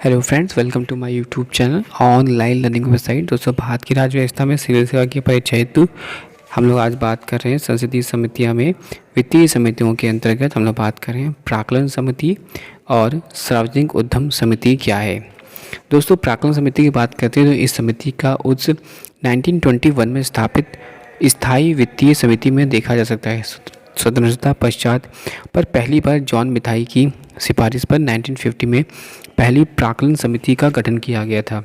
Hello friends, welcome to my YouTube channel online learning website. दोस्तों, भारत की राज्य व्यवस्था में सिविल सेवा की परीक्षा हेतु हम लोग आज बात कर रहे हैं संसदीय समितियां में वित्तीय समितियों के अंतर्गत हम लोग बात कर रहे हैं प्राक्कलन समिति और सार्वजनिक उद्यम समिति क्या है। दोस्तों, प्राक्कलन समिति की बात करते हैं तो इस समिति का उद्स 1921 में स्थापित स्थायी वित्तीय समिति में देखा जा सकता है। स्वतंत्रता पश्चात पर पहली बार जॉन मिथाई की सिफारिश पर 1950 में पहली प्राक्कलन समिति का गठन किया गया था।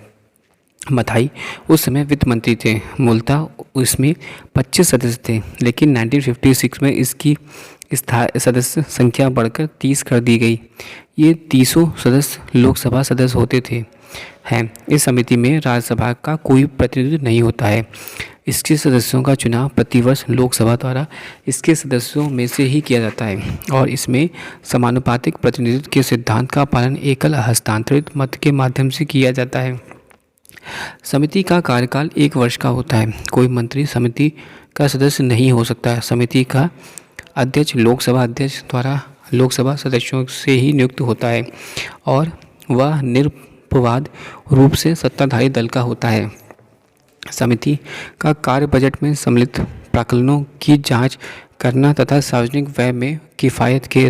मथाई उस समय वित्त मंत्री थे। मूलतः इसमें 25 सदस्य थे, लेकिन 1956 में इसकी सदस्य संख्या बढ़कर 30 कर दी गई। ये 30 सदस्य लोकसभा सदस्य होते थे हैं। इस समिति में राज्यसभा का कोई प्रतिनिधित्व नहीं होता है। इसके सदस्यों का चुनाव प्रतिवर्ष लोकसभा द्वारा इसके सदस्यों में से ही किया जाता है और इसमें समानुपातिक प्रतिनिधित्व के सिद्धांत का पालन एकल हस्तांतरित मत के माध्यम से किया जाता है। समिति का कार्यकाल 1 वर्ष का होता है। कोई मंत्री समिति का सदस्य नहीं हो सकता है। समिति का अध्यक्ष लोकसभा अध्यक्ष द्वारा लोकसभा सदस्यों से ही नियुक्त होता है और वह निरपवाद रूप से सत्ताधारी दल का होता है। समिति का कार्य बजट में सम्मिलित प्राक्कलनों की जांच करना तथा सार्वजनिक व्यय में किफ़ायत के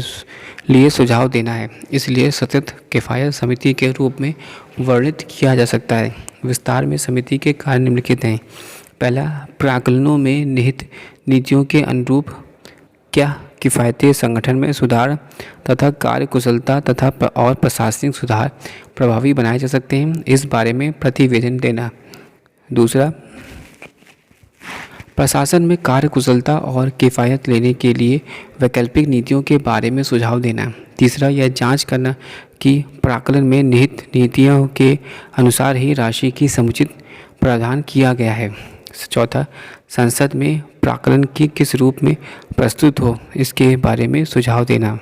लिए सुझाव देना है। इसलिए सतत किफ़ायत समिति के रूप में वर्णित किया जा सकता है। विस्तार में समिति के कार्य निम्नलिखित हैं। पहला, प्राक्कलनों में निहित नीतियों के अनुरूप क्या किफ़ायती संगठन में सुधार तथा कार्य कुशलता तथा और प्रशासनिक सुधार प्रभावी बनाए जा सकते हैं, इस बारे में प्रतिवेदन देना। दूसरा, प्रशासन में कार्य कुशलता और किफ़ायत लेने के लिए वैकल्पिक नीतियों के बारे में सुझाव देना। तीसरा, यह जांच करना कि प्राक्कलन में निहित नीतियों के अनुसार ही राशि की समुचित प्रावधान किया गया है। चौथा, संसद में प्राक्कलन की किस रूप में प्रस्तुत हो, इसके बारे में सुझाव देना।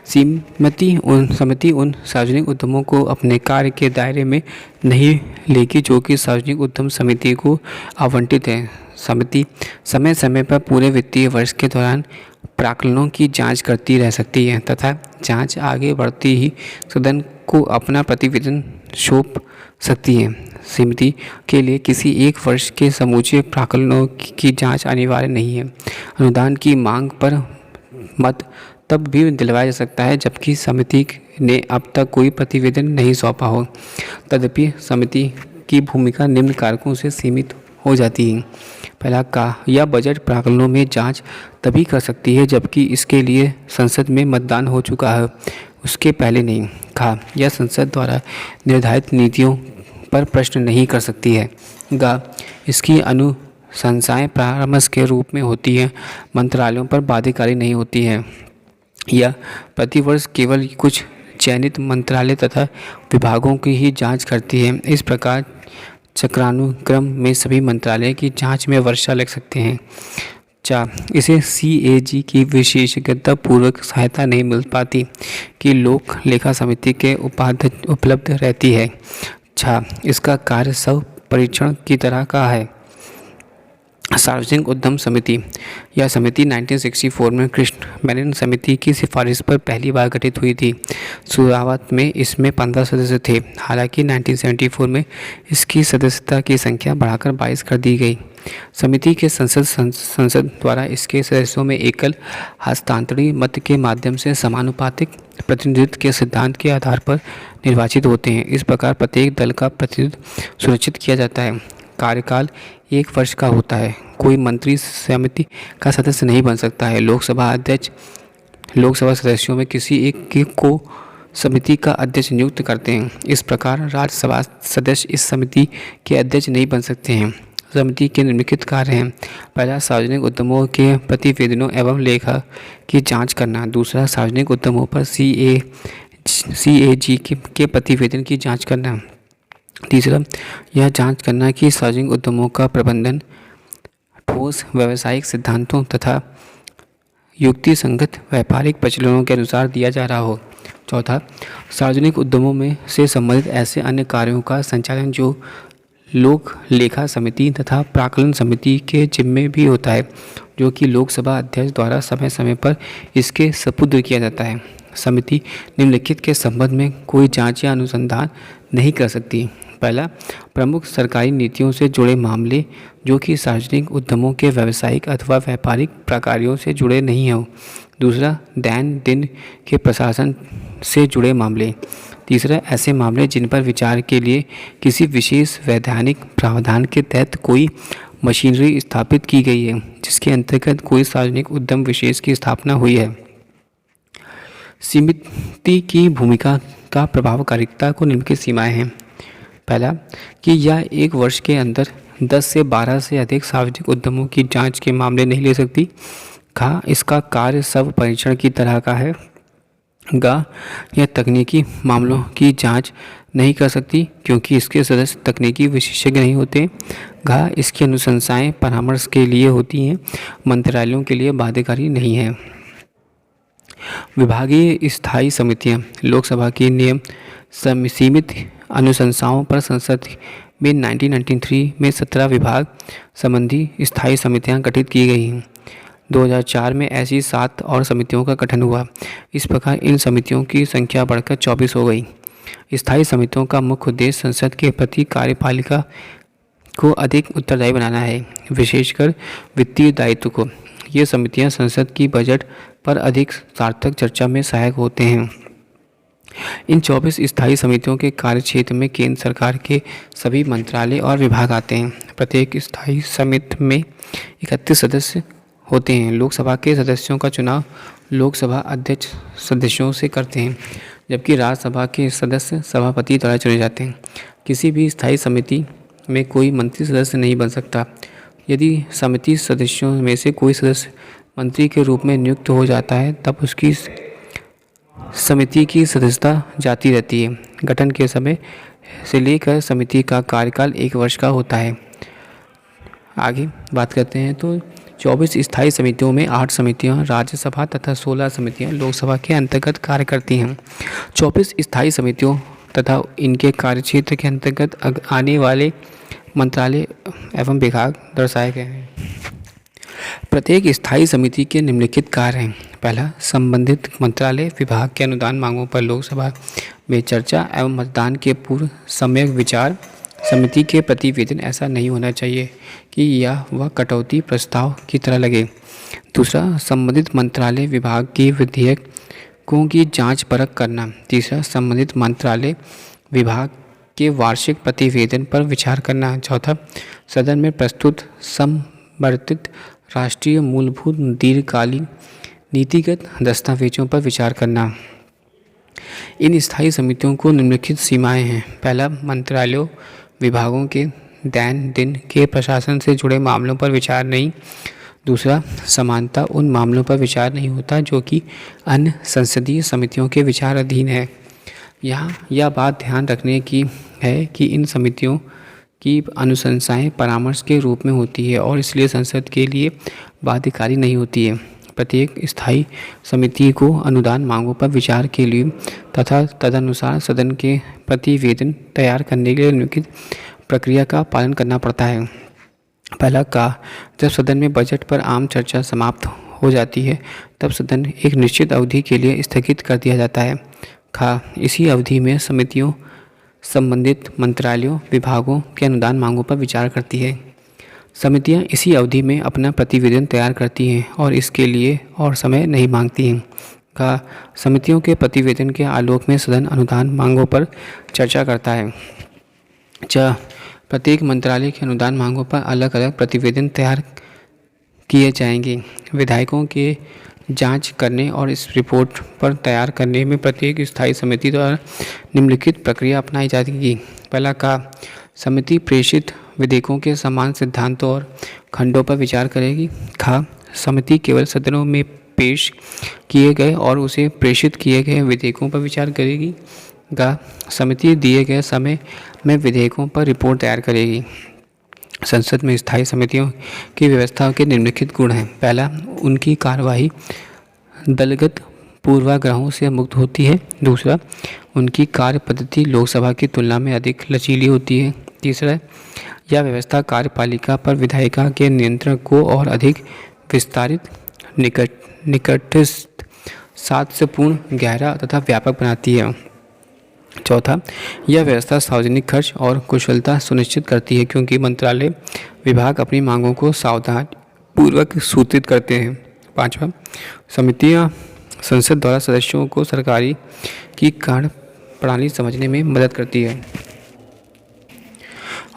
समिति उन सार्वजनिक उद्यमों को अपने कार्य के दायरे में नहीं लेगी जो कि सार्वजनिक उद्यम समिति को आवंटित है। समिति समय समय पर पूरे वित्तीय वर्ष के दौरान प्राक्कलनों की जांच करती रह सकती है तथा जांच आगे बढ़ती ही सदन को अपना प्रतिवेदन सौंप सकती है। समिति के लिए किसी एक वर्ष के समूचे प्राक्कलनों की जांच अनिवार्य नहीं है। अनुदान की मांग पर मत तब भी दिलवाया जा सकता है जबकि समिति ने अब तक कोई प्रतिवेदन नहीं सौंपा हो। तदपि समिति की भूमिका निम्न कारकों से सीमित हो जाती है। पहला, यह बजट प्राक्कलनों में जांच तभी कर सकती है जबकि इसके लिए संसद में मतदान हो चुका है, उसके पहले नहीं। यह संसद द्वारा निर्धारित नीतियों पर प्रश्न नहीं कर सकती है। इसकी अनुशंसाएं परामर्श के रूप में होती हैं, मंत्रालयों पर बाध्यकारी नहीं होती हैं। यह प्रतिवर्ष केवल कुछ चयनित मंत्रालय तथा विभागों की ही जांच करती है। इस प्रकार चक्रानुक्रम में सभी मंत्रालय की जांच में वर्षा लग सकते हैं। 4, इसे CAG की विशेषज्ञता पूर्वक सहायता नहीं मिल पाती कि लोक लेखा समिति के उपाध्यक्ष उपलब्ध रहती है। 6, इसका कार्य स्व परीक्षण की तरह का है। सार्वजनिक उद्यम समिति, यह समिति 1964 में कृष्ण मेनन समिति की सिफारिश पर पहली बार गठित हुई थी। शुरुआत में इसमें 15 सदस्य थे, हालांकि 1974 में इसकी सदस्यता की संख्या बढ़ाकर 22 कर दी गई। समिति के संसद द्वारा इसके सदस्यों में एकल हस्तांतरित मत के माध्यम से समानुपातिक प्रतिनिधित्व के सिद्धांत के आधार पर निर्वाचित होते हैं। इस प्रकार प्रत्येक दल का प्रतिनिधित्व सुनिश्चित किया जाता है। कार्यकाल 1 वर्ष का होता है। कोई मंत्री समिति का सदस्य नहीं बन सकता है। लोकसभा अध्यक्ष लोकसभा सदस्यों में किसी एक को समिति का अध्यक्ष नियुक्त करते हैं। इस प्रकार राज्यसभा सदस्य इस समिति के अध्यक्ष नहीं बन सकते हैं। समिति के निम्नलिखित कार्य हैं। पहला, सार्वजनिक उद्यमों के प्रतिवेदनों एवं लेखा की जांच करना। दूसरा, सार्वजनिक उद्यमों पर CAG के प्रतिवेदन की जांच करना। तीसरा, यह जांच करना कि सार्वजनिक उद्यमों का प्रबंधन ठोस व्यावसायिक सिद्धांतों तथा युक्ति संगत व्यापारिक प्रचलनों के अनुसार दिया जा रहा हो। चौथा, सार्वजनिक उद्यमों में से संबंधित ऐसे अन्य कार्यों का संचालन जो लोक लेखा समिति तथा प्राक्कलन समिति के जिम्मे भी होता है, जो कि लोकसभा अध्यक्ष द्वारा समय समय पर इसके सुपुर्द किया जाता है। समिति निम्नलिखित के संबंध में कोई जांच या अनुसंधान नहीं कर सकती। पहला, प्रमुख सरकारी नीतियों से जुड़े मामले जो कि सार्वजनिक उद्यमों के व्यावसायिक अथवा व्यापारिक प्रक्रियाओं से जुड़े नहीं हों। दूसरा, दैन दिन के प्रशासन से जुड़े मामले। तीसरा, ऐसे मामले जिन पर विचार के लिए किसी विशेष वैधानिक प्रावधान के तहत कोई मशीनरी स्थापित की गई है जिसके अंतर्गत कोई सार्वजनिक उद्यम विशेष की स्थापना हुई है। समिति की भूमिका का प्रभावकारिता को निम्नलिखित सीमाएं हैं। पहला, कि यह एक वर्ष के अंदर 10 से 12 से अधिक सार्वजनिक उद्यमों की जांच के मामले नहीं ले सकती। खा, इसका कार्य सब परीक्षण की तरह का है। गा, यह तकनीकी मामलों की जांच नहीं कर सकती क्योंकि इसके सदस्य तकनीकी विशेषज्ञ नहीं होते। घा, इसकी अनुशंसाएं परामर्श के लिए होती हैं, मंत्रालयों के लिए बाध्यकारी नहीं है। विभागीय स्थायी समितियां लोकसभा के नियम सीमित अनुशंसाओं पर संसद में 1993 में 17 विभाग संबंधी स्थायी समितियां गठित की गई हैं। 2004 में ऐसी 7 और समितियों का गठन हुआ। इस प्रकार इन समितियों की संख्या बढ़कर 24 हो गई। स्थायी समितियों का मुख्य उद्देश्य संसद के प्रति कार्यपालिका को अधिक उत्तरदायी बनाना है, विशेषकर वित्तीय दायित्व को। ये समितियां संसद की बजट पर अधिक सार्थक चर्चा में सहायक होते हैं। इन 24 स्थायी समितियों के कार्यक्षेत्र में केंद्र सरकार के सभी मंत्रालय और विभाग आते हैं। प्रत्येक स्थायी समिति में 31 सदस्य होते हैं। लोकसभा के सदस्यों का चुनाव लोकसभा अध्यक्ष सदस्यों से करते हैं, जबकि राज्यसभा के सदस्य सभापति द्वारा चुने जाते हैं। किसी भी स्थायी समिति में कोई मंत्री सदस्य नहीं बन सकता। यदि समिति सदस्यों में से कोई सदस्य मंत्री के रूप में नियुक्त हो जाता है तब उसकी समिति की सदस्यता जाती रहती है। गठन के समय से लेकर समिति का कार्यकाल 1 वर्ष का होता है। आगे बात करते हैं तो 24 स्थायी समितियों में 8 समितियां राज्यसभा तथा 16 समितियां लोकसभा के अंतर्गत कार्य करती हैं। 24 स्थायी समितियों तथा इनके कार्यक्षेत्र के अंतर्गत आने वाले मंत्रालय एवं विभाग दर्शाए गए हैं। प्रत्येक स्थायी समिति के निम्नलिखित कार्य हैं। पहला, संबंधित मंत्रालय विभाग के अनुदान मांगों पर लोकसभा में चर्चा एवं मतदान के पूर्व सम्यक विचार। समिति के प्रतिवेदन ऐसा नहीं होना चाहिए कि यह वह कटौती प्रस्ताव की तरह लगे। दूसरा, संबंधित मंत्रालय विभाग के विधेयकों की जांच परख करना। तीसरा, संबंधित मंत्रालय विभाग के वार्षिक प्रतिवेदन पर विचार करना। चौथा, सदन में प्रस्तुत समवर्तित राष्ट्रीय मूलभूत दीर्घकालीन नीतिगत दस्तावेजों पर विचार करना। इन स्थायी समितियों को निम्नलिखित सीमाएं हैं। पहला, मंत्रालयों विभागों के दैन दिन के प्रशासन से जुड़े मामलों पर विचार नहीं। दूसरा, समानता उन मामलों पर विचार नहीं होता जो कि अन्य संसदीय समितियों के विचार अधीन है। यहाँ यह बात ध्यान रखने की है कि इन समितियों की अनुशंसाएं परामर्श के रूप में होती है और इसलिए संसद के लिए बाध्यकारी नहीं होती है। प्रत्येक स्थायी समिति को अनुदान मांगों पर विचार के लिए तथा तदनुसार सदन के प्रतिवेदन तैयार करने के लिए निम्नलिखित प्रक्रिया का पालन करना पड़ता है। पहला, जब सदन में बजट पर आम चर्चा समाप्त हो जाती है तब सदन एक निश्चित अवधि के लिए स्थगित कर दिया जाता है। इसी अवधि में समितियों संबंधित मंत्रालयों विभागों के अनुदान मांगों पर विचार करती है। समितियां इसी अवधि में अपना प्रतिवेदन तैयार करती हैं और इसके लिए और समय नहीं मांगती हैं। समितियों के प्रतिवेदन के आलोक में सदन अनुदान मांगों पर चर्चा करता है। प्रत्येक मंत्रालय के अनुदान मांगों पर अलग अलग प्रतिवेदन तैयार किए जाएंगे। विधायकों के जांच करने और इस रिपोर्ट पर तैयार करने में प्रत्येक स्थायी समिति द्वारा निम्नलिखित प्रक्रिया अपनाई जाएगी। पहला, समिति प्रेषित विधेयकों के समान सिद्धांतों और खंडों पर विचार करेगी। समिति केवल सदनों में पेश किए गए और उसे प्रेषित किए गए विधेयकों पर विचार करेगी। समिति दिए गए समय में विधेयकों पर रिपोर्ट तैयार करेगी। संसद में स्थायी समितियों की व्यवस्था के निम्नलिखित गुण हैं। पहला, उनकी कार्यवाही दलगत पूर्वाग्रहों से मुक्त होती है। दूसरा, उनकी कार्य पद्धति लोकसभा की तुलना में अधिक लचीली होती है। तीसरा, यह व्यवस्था कार्यपालिका पर विधायिका के नियंत्रण को और अधिक विस्तारित निकटस्थ सातत्यपूर्ण, गहरा तथा व्यापक बनाती है। चौथा, यह व्यवस्था सार्वजनिक खर्च और कुशलता सुनिश्चित करती है क्योंकि मंत्रालय विभाग अपनी मांगों को सावधान पूर्वक सूत्रित करते हैं। पाँचवा, समितियां संसद द्वारा सदस्यों को सरकारी की कार्य प्रणाली समझने में मदद करती है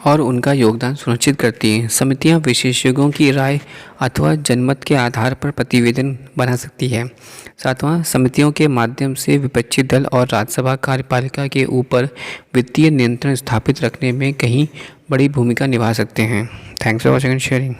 और उनका योगदान सुनिश्चित करती हैं। समितियां विशेषज्ञों की राय अथवा जनमत के आधार पर प्रतिवेदन बना सकती है। सातवां, समितियों के माध्यम से विपक्षी दल और राज्यसभा कार्यपालिका के ऊपर वित्तीय नियंत्रण स्थापित रखने में कहीं बड़ी भूमिका निभा सकते हैं। Thanks for watching and sharing.